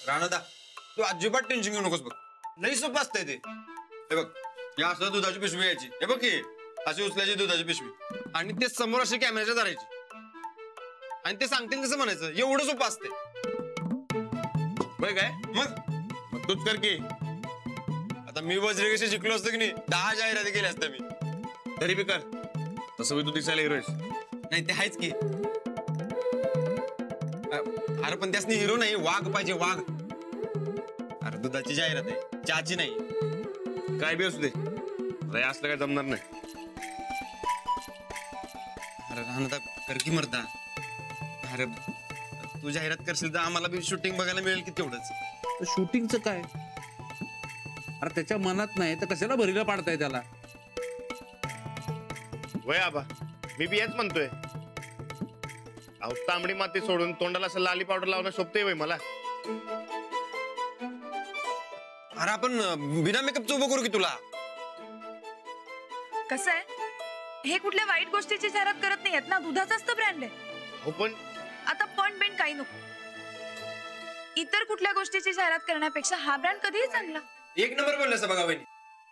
राणा तू अजिबात टेन्शन घेऊ नकोस बघ, लई सोपं असतंय ते. हे बघ, या असं दुधाची पिशवी यायची, हे बघ की अशी उचलायची दुधाची पिशवी आणि ते समोर अशी कॅमेऱ्याच्या धरायची आणि ते सांगतील तसं म्हणायचं. एवढं सोपं असते बघ. काय मग तूच कर की. आता मी वज्रे कशी शिकलो असतो की नाही, 10 जाहिराती केल्या असत्या मी. तरी बी कर तसं. तू दिसायला हिरो आहेस. नाही ते आहेच की. अरे पण त्यासनी हिरो नाही, वाघ पाहिजे, वाघ. अरे दुधाची जाहिरात आहे, चहाची नाही. काय बी असू दे, अरे असलं काय जमणार नाही. अरे राहणार कर की मरता. अरे तू जाहिरात करशील तर आम्हाला बी शूटिंग बघायला मिळेल की तेवढंच. शूटिंगचं काय? अरे त्याच्या मनात नाही तर कशाला भरीला पाडताय त्याला? वय आबा, मी बी हेच म्हणतोय. अहो तांबडी माती सोडून तोंडाला असं लाली पावडर लावणं सोपतंय वय मला. अरे आपण बिना मेकअपचं उभं करू की तुला. कसं आहे, हे कुठल्या वाईट गोष्टीची जाहिरात करत नाहीयेत ना, दुधाचाच तर ब्रँड आहे. हो पण आता पण बिन काही नको. इतर कुठल्या गोष्टीची जाहिरात करण्यापेक्षा हा ब्रँड कधीही चांगला. एक नंबर बोललास बघा वहिनी.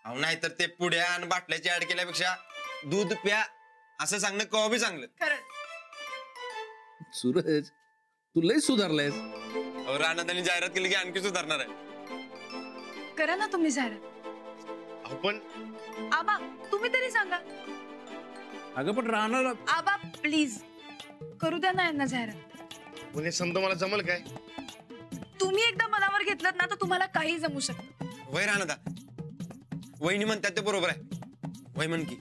अहो नाहीतर ते पुड्या आणि बाटल्याची ऍड केल्यापेक्षा दूध प्या असं सांगणं कवा बी चांगलं. खरंच सूरज, तू लय सुधारलायस. अहो राणादानी जाहिरात केली की आणखी सुधारणार आहे. करा ना तुम्ही जाहिरात. अहो पण आबा तुम्ही तरी सांगा. अगं पण राहणार. आबा प्लीज करू द्या ना यांना जाहिरात. पुणे समजा मला जमल काय? तुम्ही एकदा मनावर घेतलं ना तर तुम्हाला काही जमू शकतं. वय राणादा, वहिनी म्हणतात ते बरोबर आहे. वय म्हण की.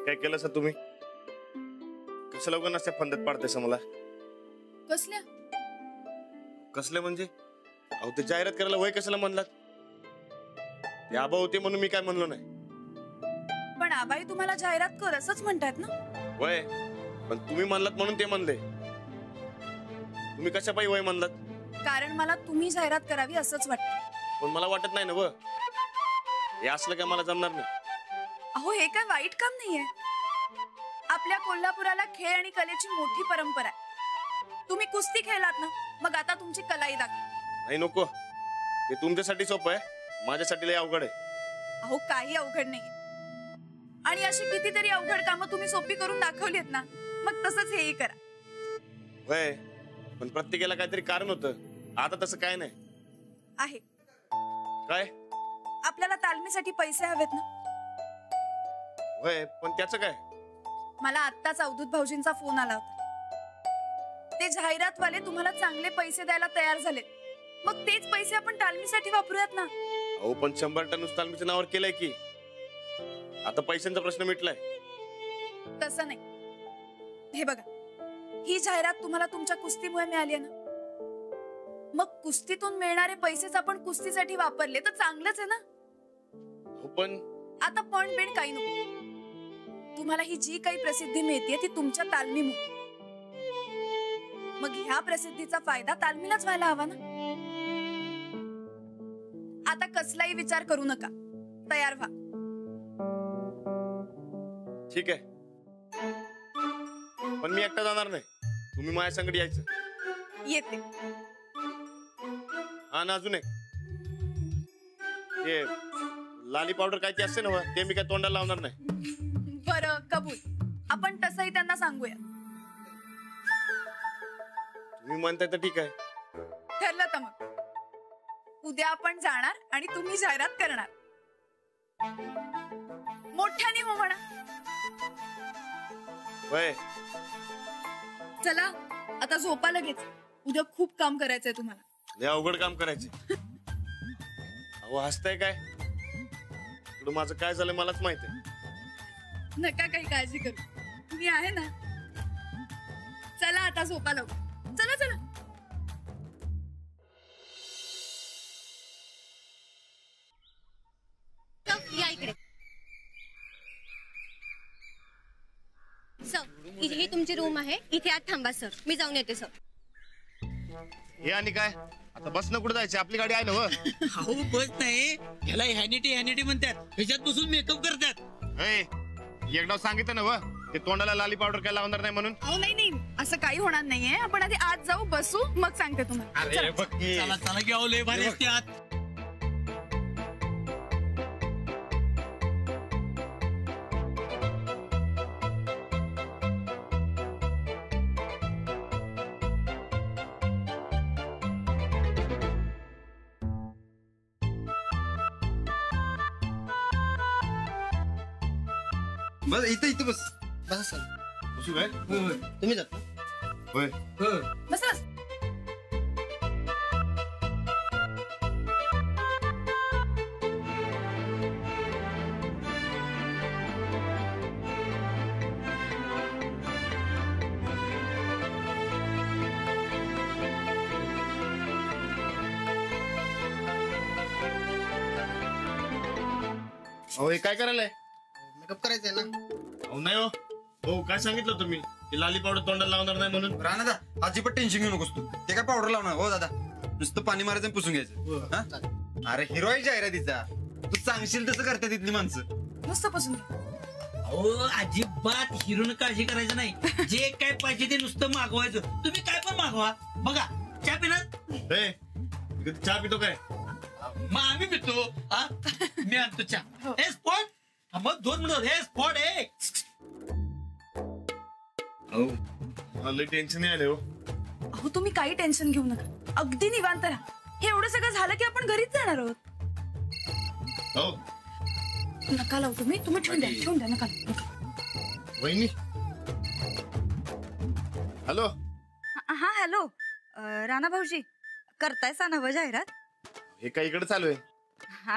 काय केलं सर तुम्ही? कसं लवकर नसत्या फंदात पाडतेस मला? कसल्या कसले म्हणजे? अहो ते जाहिरात करायला वय कशाला म्हणलात? ते आबा होते म्हणून मी काय म्हणलो नाही. पण आबाई तुम्हाला जाहिरात कर असंच म्हणतात ना. वय पण तुम्ही म्हणलात म्हणून ते म्हणले. तुम्ही कशा पायी वय म्हणलात? कारण मला तुम्ही जाहिरात करावी असंच वाटतं. पण मला वाटत नाही ना व. हे असलं काय मला जमणार नाही. अहो हे काय वाईट काम नाहीये. आपल्या कोल्हापुराला खेळ आणि कलेची मोठी परंपरा आहे. तुम्ही कुस्ती खेळलात ना, मग आता तुमची कलाही दाखवा. नाही नको, ते तुमच्यासाठी सोपं आहे, माझ्यासाठी लय अवघड आहे. अहो काही अवघड नाहीये. आणि अशी कितीतरी अवघड कामं तुम्ही सोपी करून दाखवलीत ना, मग तसंच हेही करा. वय पण प्रत्येकाला काहीतरी कारण होतं. आता तसं काय नाही आहे. काय? आपल्याला तालमीसाठी पैसे हवेत ना. वय पण त्याचं काय? मला आत्ताच अवधूत भाऊजींचा फोन आला होता. ते जाहिरातवाले तुम्हाला चांगले पैसे द्यायला तयार झाले. मग तेच पैसे आपण तालमीसाठी वापरूयात ना. अहो पण 100 टन तालमीच्या नावावर केलंय की. आता पैशांचा प्रश्न मिटलाय. तसं नाही. हे बघा, ही जाहिरात तुम्हाला तुमच्या कुस्तीमुळे मिळाली आहे ना. मग कुस्तीतून मिळणारे पैसेच आपण कुस्तीसाठी वापरले तर चांगलंच आहे ना. हो पण आता पण बिन काही नको. तुम्हाला ही जी काही प्रसिद्धी मिळते ती तुमच्या तालमीमुळे. मग ह्या प्रसिद्धीचा फायदा तालमीलाच व्हायला हवा ना. आता कसलाही विचार करू नका, तयार व्हा. ठीक आहे, पण मी एकटा जाणार नाही. तुम्ही माझ्या संगत यायचं. येते. हा ना, अजून एक हे लाली पावडर काय ते असते ना, ते मी काय तोंडाला लावणार नाही. बरं कबूल. आपण तसंही त्यांना सांगूया. तुम्ही म्हणताय तर ठीक आहे. ठरलं तर मग उद्या आपण जाणार आणि तुम्ही जाहिरात करणार. मोठ्याने हो म्हणा. वय चला आता झोपा लगेच. उद्या खूप काम करायचंय तुम्हाला. लय अवघड काम करायचे. अहो हसताय काय? तुला माझं काय झालं मलाच माहित आहे. नका काही काळजी करू, मी आहे ना. चला आता झोपा लवकर. चला चला. या इकडे. सर ही तुमची रूम आहे. इथे आत थांबा सर, मी जाऊन येते सर. हे आणि काय आता बस न कुठे जायचे आपली गाडी आहे ना व अहो बस नाही ह्याला हॅनिटी म्हणतात ह्याच्यात बसून मेकअप करतात. एकदा सांगितलं ना व ते तोंडाला लाली पावडर काय लावणार नाही म्हणून. अहो नाही असं काही होणार नाहीये. आपण आधी आत जाऊ, बसू, मग सांगते तुम्हाला. अरे बघ की. चला चला की अहो लय भारी असते आत. बस इथं बस. बसू काय तुम्ही जाता होय. बस बस. अहो हे काय करायलाय. मेकअप करायचंय ना. अहो नाही हो हो काय सांगितलं तुम्ही की लाली पावडर तोंडाला लावणार नाही म्हणून. राणा दा अजिबात टेन्शन घेऊ नकोस तू. ते काय पावडर लावणार हो दादा. नुसतं पाणी मारायचं आणि पुसून घ्यायचं. हा? अरे हिरोईन जाहिरातीचा. तू सांगशील तसं करतात तिथली माणसं. नुसतं बसून घे. अहो अजिबात हिरोनं काळजी करायचं नाही. जे काय पाहिजे ते नुसतं मागवायचं. तुम्ही काय पण मागवा. बघा चहा पिणार चहा पितो काय. मग आम्ही पितो. मी आणतो चहा. हे स्पॉट मग 2 मिनिट. हे स्पॉट आहे. लय टेन्शन नाही आले हो. अहो तुम्ही काही टेन्शन घेऊ नका. अगदी निवांत राहा. हे एवढं सगळं झालं की आपण घरीच जाणार आहोत. हो नका लावू तुम्ही ठेवून द्या नका लावू. वहिनी हॅलो. हा हॅलो राणा भाऊजी करतायसा नवं जाहिरात. हे काय इकडे चालू आहे.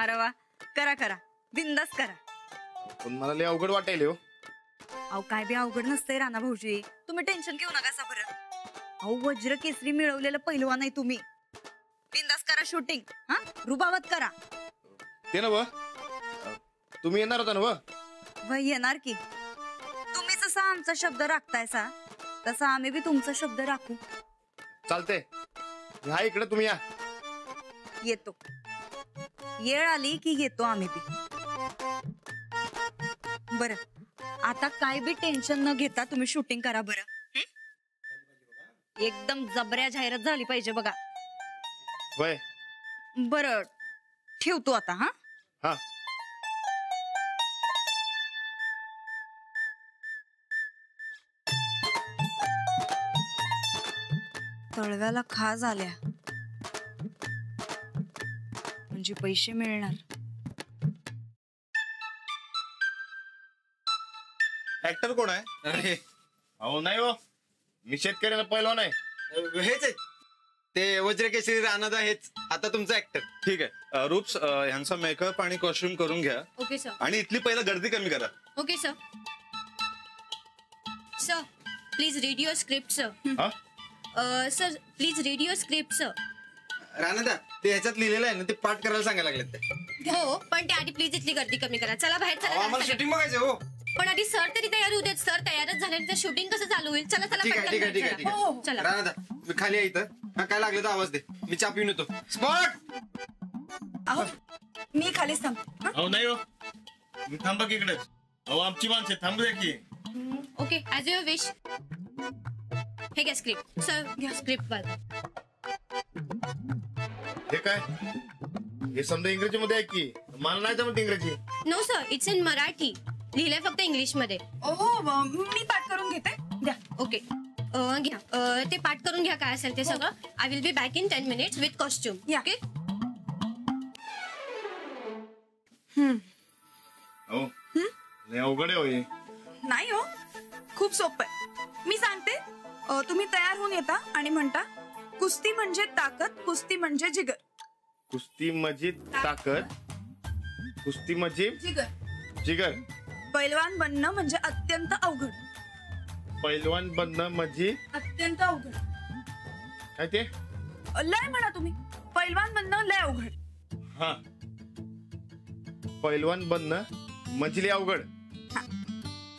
अरे वा करा करा बिंदास करा. पण मला लय अवघड वाटायले हो. अहो काय बी अवघड नसतंय राणा भाऊजी. तुम्ही टेन्शन घेऊ नका सा बरं. अहो वज्र केसरी मिळवलेलं पहिलवान आहे तुम्ही. बिंदास करा शूटिंग. हा रुबावत करा. ते ना व तुम्ही येणार होता ना व. वय येणार की. तुम्ही जसा आमचा शब्द राखतायसा तसा आम्ही बी तुमचा शब्द राखू. चालते हा इकडे तुम्ही या. येतो. येळ आली की येतो आम्ही बी. बरं आता काय बी टेन्शन न घेता तुम्ही शूटिंग करा बरं. एकदम जबऱ्या जाहिरात झाली पाहिजे बघा. होय बरं ठेवतो आता. हा हा तळव्याला खाज आल्या म्हणजे पैसे मिळणार. ऍक्टर कोण आहे. अरे अहो नाही हो मी शेतकऱ्याला पहिलवान आहे. हेच आहेत ते वज्रकेशरी राणादा. हेच आता तुमचा ऍक्टर. ठीक आहे रूप्स ह्यांचा मेकअप आणि कॉस्ट्युम करून घ्या. Okay sir. आणि इथली पहिला गर्दी कमी करा. Okay sir. Sir please read your script sir. हा sir please read your script sir. Ranada ते ह्याच्यात लिहिलेलं आहे ना ते पाठ करायला सांगायला लागलेत ते. हो पण त्याआधी प्लीज इथली गर्दी कमी करा. चला बाहेर अहो, चला. आम्हाला शूटिंग बघायचं हो. पण आधी सर तरी तयार होऊ देत. सर तयारच झाले तर शूटिंग कसं चालू होईल. चला चला ठीक आहे ठीक आहे ठीक आहे पटकन ठीक चला. आहे. चला. राणादा मी खाली आहे इथं. हा काय लागलं तर आवाज दे. मी चहा पिऊन येतो. स्पॉट. अहो मी खालीच थांबते. हा? अहो नाही हो मी थांबा की इकडेच. अहो आमची माणसं थांबू द्या की. Okay as your wish. हे घ्या स्क्रिप्ट. सर घ्या स्क्रिप्ट वाला. हे काय हे समजा इंग्रजीमध्ये आहे की मला नाही जमत इंग्रजी. No sir it's in Marathi. लिहिलंय फक्त इंग्लिश मध्ये. ओहो मी पाठ करून घेते. द्या. ओके घ्या ते पाठ करून घ्या काय असेल ते सगळं. I will be back in 10 minutes with costume. या. ओके. हो लय अवघड आहे हो हे. नाही हो खूप सोपं आहे. मी सांगते. तुम्ही तयार होऊन येता आणि म्हणता कुस्ती म्हणजे ताकद, कुस्ती म्हणजे जिगर. कुस्ती म्हणजे ताकद, कुस्ती म्हणजे जिगर. जिगर. पैलवान बनणं म्हणजे अत्यंत अवघड. पैलवान बनणं म्हणजे अत्यंत अवघड. काय ते. लय म्हणा तुम्ही. पैलवान बनणं लय अवघड. हा पैलवान बनणं म्हणजे लय अवघड.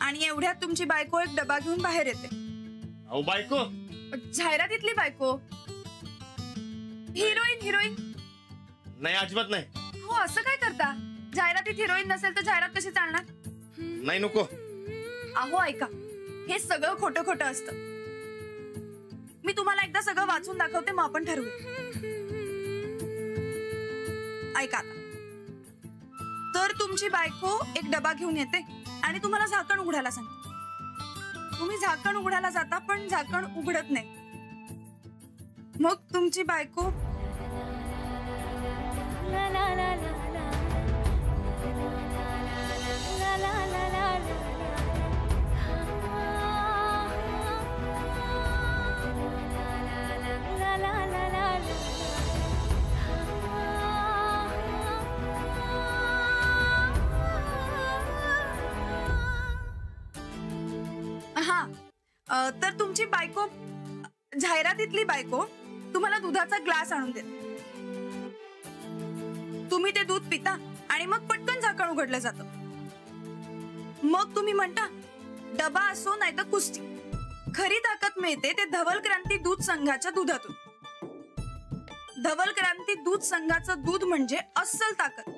आणि एवढ्यात तुमची बायको एक डबा घेऊन बाहेर येते. अहो बायको. जाहिरातीतली बायको. हिरोईन हिरोईन नाही, अजिबात नाही. हो असं काय करता? जाहिरातीत हिरोईन नसेल तर जाहिरात कशी चालणार? नाही, नको. अहो ऐका, हे सगळं खोटं खोटं असतं. मी तुम्हाला एकदा सगळं वाचून दाखवते, मग आपण ठरवूया. ऐका आता. तर तुमची बायको एक डबा घेऊन येते आणि तुम्हाला झाकण उघडायला सांगते. तुम्ही झाकण उघडायला जाता पण झाकण उघडत नाही. मग तुमची बायको तर तुमची बायको, जाहिरातीतली बायको तुम्हाला दुधाचा ग्लास आणून देते. तुम्ही ते दूध पिता आणि मग पटकन झाकण उघडलं जातं. मग तुम्ही म्हणता डबा असो नाही तर कुस्ती, खरी ताकद मिळते ते धवल क्रांती दूध संघाच्या दुधातून. धवल क्रांती दूध संघाचं दूध म्हणजे अस्सल ताकद.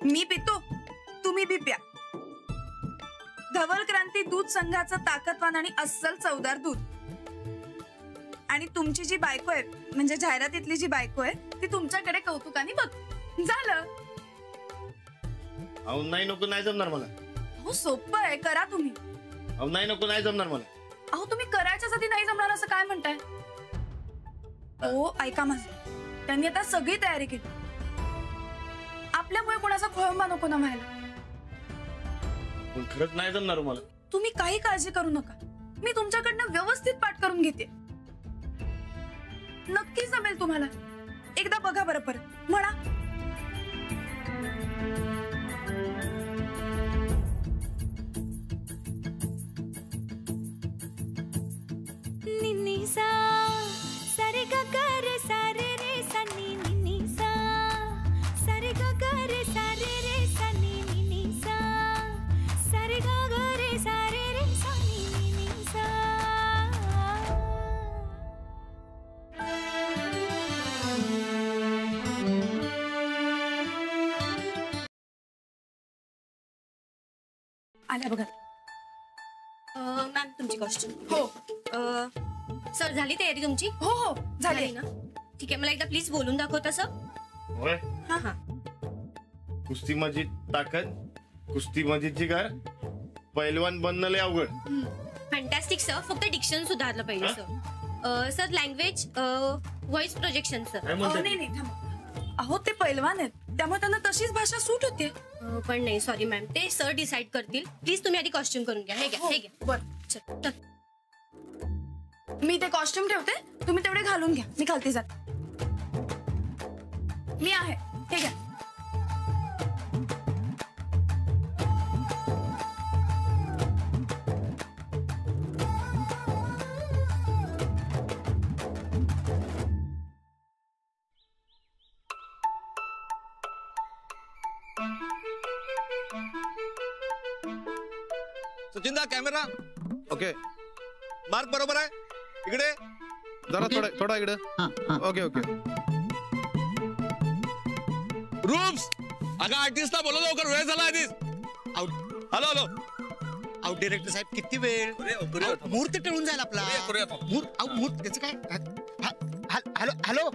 मी पितो, तुम्ही बी प्या. धवल क्रांती दूध संघाचं ताकदवान आणि अस्सल चवदार दूध. आणि तुमची जी बायको आहे, म्हणजे जाहिरातीतली जी बायको आहे, ती तुमच्याकडे कौतुकाने बघ. झालं. अहो नाही, नको, नाही जमणार मला. हो सोपं आहे, करा तुम्ही. अहो नाही, नको, नाही जमणार मला. अहो तुम्ही करायच्याच आधी नाही जमणार असं काय म्हणताय? ओ ऐका माझं, त्यांनी आता सगळी तयारी केली. आपल्यामुळे कोणाचा खोळंबा नको ना व्हायला. पण खरंच नाही जमणार मला. तुम्ही काही काळजी करू नका, मी तुमच्याकडनं व्यवस्थित पाठ करून घेते. नक्की जमेल तुम्हाला. एकदा बघा बरं परत, म्हणा. निनिसा सारे ग ग रे सारे रे सनी निनिसा सारे ग ग रे सारे रे सनी निनिसा सारे ग ग रे सारे रे सनी निनिसा. आल्या बघा. मॅम तुमची कॉस्ट्युम. हो सर झाली तयारी तुमची? हो हो झाली ना. ठीक आहे, मला एकदा प्लीज बोलून दाखव तसं. होय. हा हा. कुस्ती माझी ताकद, कुस्ती माझी जिगर, पैलवान बनणं लय अवघड. Fantastic sir. फक्त डिक्शन सुधारलं पाहिजे sir. Sir language voice projection sir. नाही नाही थांबा. अहो ते पैलवान आहेत, त्यामुळे त्यांना तशीच भाषा सूट होते. पण नाही, सॉरी मॅम, ते सर डिसाईड करतील. प्लीज तुम्ही आधी कॉस्ट्युम करून घ्या. हे घ्या, हे घ्या. बरं चल. मी ते कॉस्ट्युम ठेवते, तुम्ही तेवढे घालून घ्या. मी खालती जाते. मी आहे, हे घ्या. सचिनदा कॅमेरा. ओके, मार्क बरोबर आहे. इकडे जरा थोडा इकडे. Okay okay. रूम्स. अगं आर्टिस्टला बोलव लवकर, वेळ झाला आधीच. Hello hello. आउट डिरेक्टर साहेब किती वेळ? मुहूर्त टळून जाईल आपला. मुहूर्त त्याचं काय? Hello hello.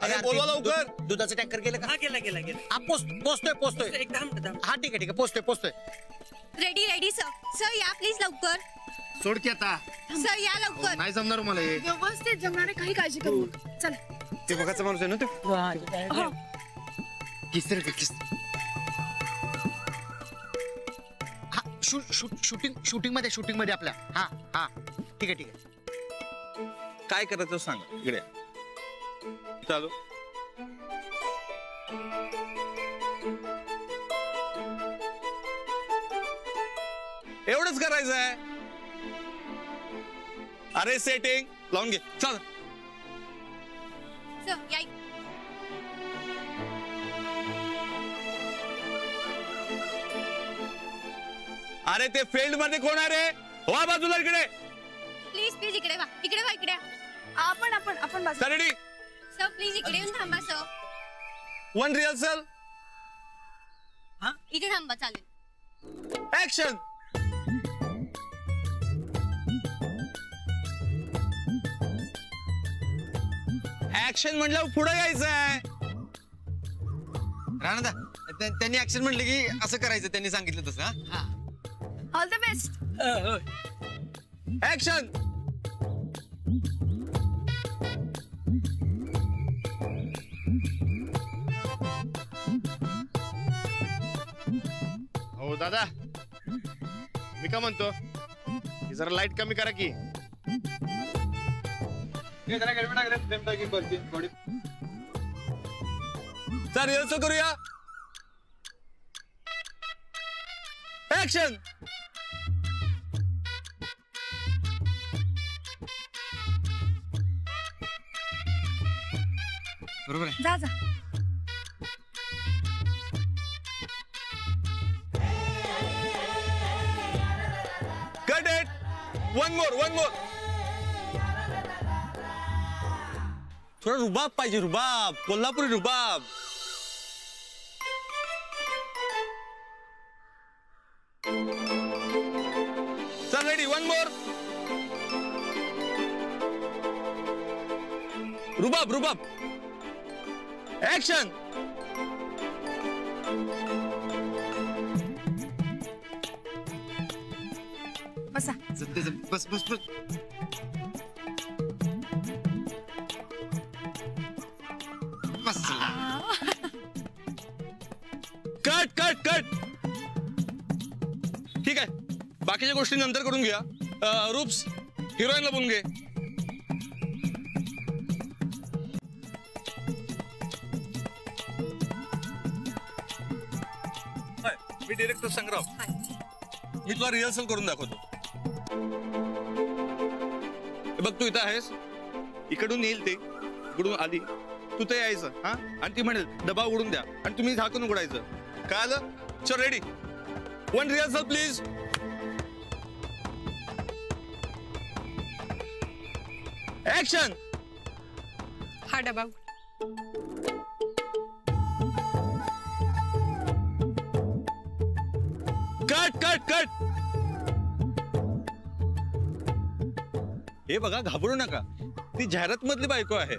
अरे बोलवा लवकर. दुधाचं टँकर गेलं का? गेला. पोचतोय. एकदम. हा ठीक आहे पोचतोय. Ready ready sir. सर या प्लीज लवकर. सोड की आता. सर या लवकर. नाही जमणार मला हे. व्यवस्थित जमणारे, काही काळजी करू नका. चला. ते बघायचं माणूस आहे ना ते. किस्तर शूटिंग मध्ये आपल्या. हा ठीक आहे. काय करायचं सांगा. इकडे चालू. एवढंच करायचं आहे. अरे सेटिंग लावून घे. चल. सर या. अरे ते फील्ड मध्ये कोण आहे रे? हो बाजूला इकडे. प्लीज इकडे वा. आपण आपण आपण बाजू. रेडी सर प्लीज इकडे येऊन थांबा सर. वन रिहर्सल इथे थांबा चालेल. ऍक्शन. ऍक्शन म्हटल्यावर पुढे यायचं आहे. राणा त्यांनी ऍक्शन म्हटलं की असं करायचं, त्यांनी सांगितलं तसं. हा ऑल द बेस्ट. ऍक्शन. हो दादा, मी का म्हणतो की जरा लाईट कमी करा की. चल रिहर्सल करूया. ऍक्शन. बरोबर आहे. जा जा. Cut it. One more. थोडा रुबाब पाहिजे, रुबाब, कोल्हापुरी रुबाब. चल रेडी. One more. रुबाब. ऍक्शन. बसा. बस. कट. ठीक आहे, बाकीच्या गोष्टी नंतर करून घ्या. रूप्स, हिरोईनला बोलून घे. मी डिरेक्टर संग्राम. मी तुला रिहर्सल करून दाखवतो. बघ, तू इथं आहेस, इकडून येईल ते, इकडून आली, तू ते यायचं. हा, आणि ती म्हणेल डबा उघडून द्या, आणि तुम्ही झाकून उघडायचं. काय आलं? चल ready. One rehearsal please. Action. हा डबा. कट. हे बघा, घाबरू नका, ती जाहिरात मधली बायको आहे.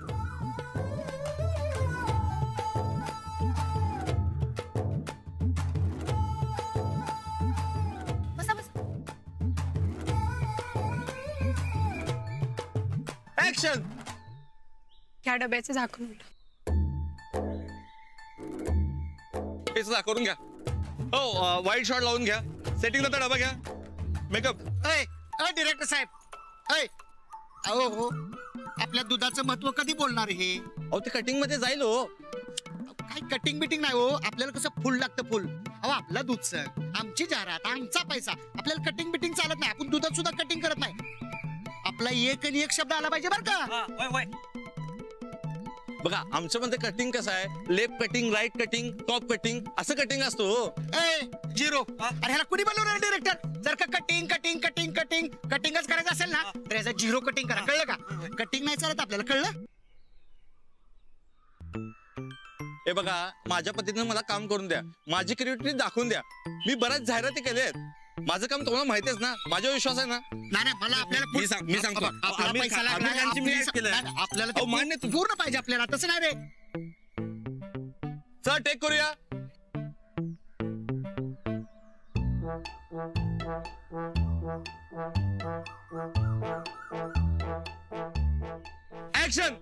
बसा. ऍक्शन. ह्या डब्याचं झाकून उघडा. हेच करून घ्या. हो, वाईट शॉट लावून घ्या. सेटिंगला तर डबा घ्या. मेकअप. डिरेक्टर साहेब, हो, आपल्या दुधाचं महत्व कधी बोलणार हे? अहो, ते कटिंग मध्ये जाईल. हो, काही कटिंग बिटिंग नाही हो. आपल्याला कसं फुल लागतं, फुल. अहो, आपला दूध सर, आमची जाहिरात, आमचा पैसा. आपल्याला कटिंग बिटिंग चालत नाही. आपण दुधात सुद्धा कटिंग करत नाही. आपला एक आणि एक शब्द आला पाहिजे बरं का. बघा, आमच्या मध्ये कटिंग कसं आहे, left cutting, right cutting, top cutting, असं कटिंग असतो. झिरो. अरे ह्याला कुणी बनवणार डिरेक्टर? जर का कटिंगच करायचं असेल ना, तर याचा झिरो कटिंग करा. कळलं का? कटिंग नाही चालत आपल्याला. कळलं? हे बघा, माझ्या पद्धतीने मला काम करून द्या, माझी क्रिएटिव्हिटी दाखवून द्या. मी बऱ्याच जाहिराती केल्या आहेत. माझं काम तुम्हाला माहितीच ना, माझ्यावर विश्वास आहे ना. नाही, मला आपल्याला मी सांगतो. आपल्याला पैसा लागला, आपल्याला मान्य पूर्ण पाहिजे आपल्याला. तसं नाही रे. चल टेक करूया. ऍक्शन.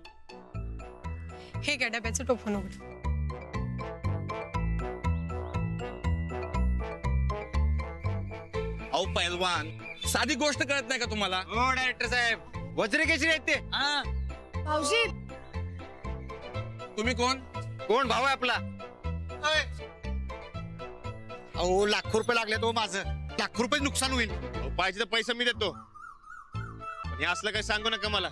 हे घ्या डब्याचं टोपण उघडा. अहो पैलवान, साधी गोष्ट कळत नाही का तुम्हाला? हो डायरेक्टर साहेब, वज्र केसरी आहेत ते. भाऊजी, तुम्ही कोण? कोण भाऊ आहे आपला? अहो, लाखो रुपये लागले तो. माझं लाखो रुपये नुकसान होईल. पाहिजे तर पैसा मी देतो, पण हे असलं काही सांगू नका मला.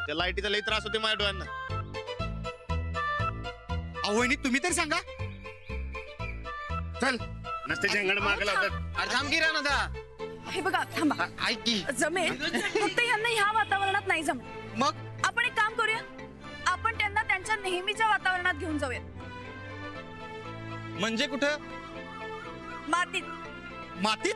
त्या लाईटीचा लई त्रास होते माझ्या डोळ्यांना. अहो वहिनी, तुम्ही तरी सांगा. चल. नसते झेंगड मागे लावतात. थांब की राणा दा. हे बघा थांबा ऐक की जमेल फक्त यांना ह्या वातावरणात नाही जमत. मग आपण एक काम करूया, आपण त्यांना त्यांच्या नेहमीच्या वातावरणात घेऊन जाऊया. म्हणजे कुठं? मातीत. मातीत